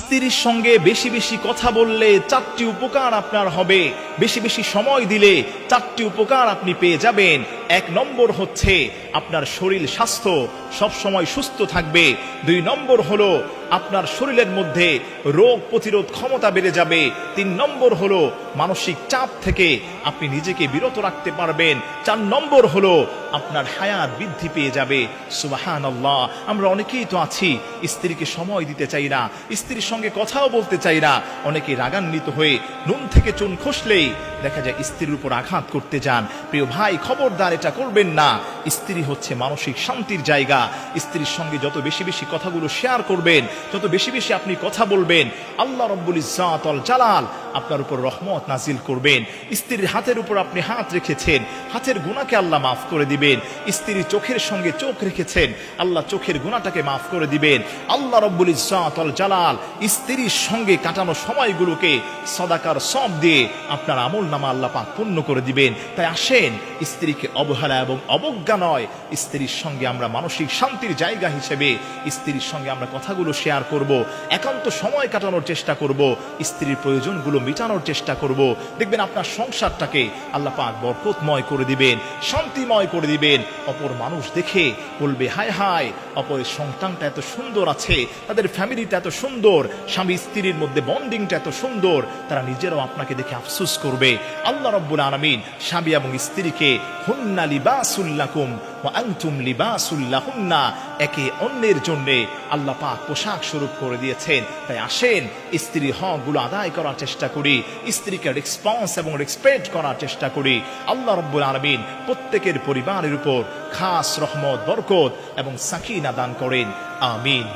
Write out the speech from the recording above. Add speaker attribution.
Speaker 1: স্ত্রীর সঙ্গে বেশি বেশি কথা বললে 4টি উপকার আপনার হবে। বেশি বেশি সময় দিলে 4টি উপকার আপনি পেয়ে যাবেন। 1 নম্বর হচ্ছে আপনার শরীর স্বাস্থ্য সব সময় সুস্থ থাকবে। 2 নম্বর হলো আপনার শরীরের মধ্যে রোগ প্রতিরোধ ক্ষমতা বেড়ে যাবে। 3 নম্বর হলো মানসিক চাপ থেকে আপনি নিজেকে বিরত রাখতে পারবেন। 4 নম্বর হলো আপনার হায়াত বৃদ্ধি পেয়ে যাবে। সুবহানাল্লাহ। আমরা অনেকেই তো আছি স্ত্রীকে সময় দিতে চাই না, স্ত্রীর সঙ্গে কথাও বলতে চাই না। অনেকে রাগান্বিত হয়ে নুন থেকে চুন খসলেই দেখা যায় স্ত্রীর উপর আঘাত করতে যান। প্রিয় ভাই, খবরদার এটা করবেন না। স্ত্রী হচ্ছে মানসিক শান্তির জায়গা। স্ত্রীর সঙ্গে যত বেশি বেশি কথাগুলো শেয়ার করবেন, যত বেশি বেশি আপনি কথা বলবেন, আল্লাহ রাব্বুল ইজ্জাত ওয়াল জালাল আপনার উপর রহমত নাজিল করবেন। স্ত্রীর হাতের উপর আপনি হাত রেখেছেন, হাতের গুনাহকে আল্লাহ মাফ করে দিবেন। স্ত্রীর চোখের সঙ্গে চোখ রেখেছেন, আল্লাহ চোখের গুনাহটাকে মাফ করে দিবেন। আল্লাহ রাব্বুল ইজ্জাত ওয়াল জালাল স্ত্রীর সঙ্গে কাটানো সময়গুলোকে সাদাকার সওয়াব দিয়ে আপনার আমলনামা আল্লাহ পাক পূর্ণ করে দিবেন। তাই আসেন, স্ত্রীকে অবহেলা এবং অবজ্ঞা নয়, স্ত্রীর সঙ্গে আমরা মানসিক শান্তির জায়গা হিসেবে স্ত্রীর সঙ্গে আমরা কথাগুলো শেয়ার করব, একান্ত সময় কাটানোর চেষ্টা করব, স্ত্রীর প্রয়োজনগুলো মেটানোর চেষ্টা করব। দেখবেন আপনার সংসারটাকে আল্লাহ পাক বরকতময় করে দিবেন, শান্তিময় করে দিবেন। অপর মানুষ দেখে বলবে, হায় হায়, অপরের সন্তানটা এত সুন্দর আছে, তাদের ফ্যামিলিটা এত সুন্দর, স্বামী স্ত্রীর মধ্যে বন্ডিংটা এত সুন্দর, তারা নিজেরাও আপনাকে দেখে আফসোস করবে। আল্লাহ রাব্বুল আলামিন স্বামী এবং স্ত্রীকে হুন্না লিবাসুল লাকুম ওয়া আনতুম লিবাসুল লাহুন্না, একে অন্যের জন্য আল্লাহ পাক পোশাক স্বরূপ করে দিয়েছেন। তাই আসেন, স্ত্রীর হকগুলো আদায় করার চেষ্টা করি, স্ত্রীকে রেসপন্স এবং রেসপেক্ট করার চেষ্টা করি। আল্লাহ রাব্বুল আলামিন প্রত্যেকের পরিবারের উপর খাস রহমত, বরকত এবং সাকিনা দান করেন। আমিন।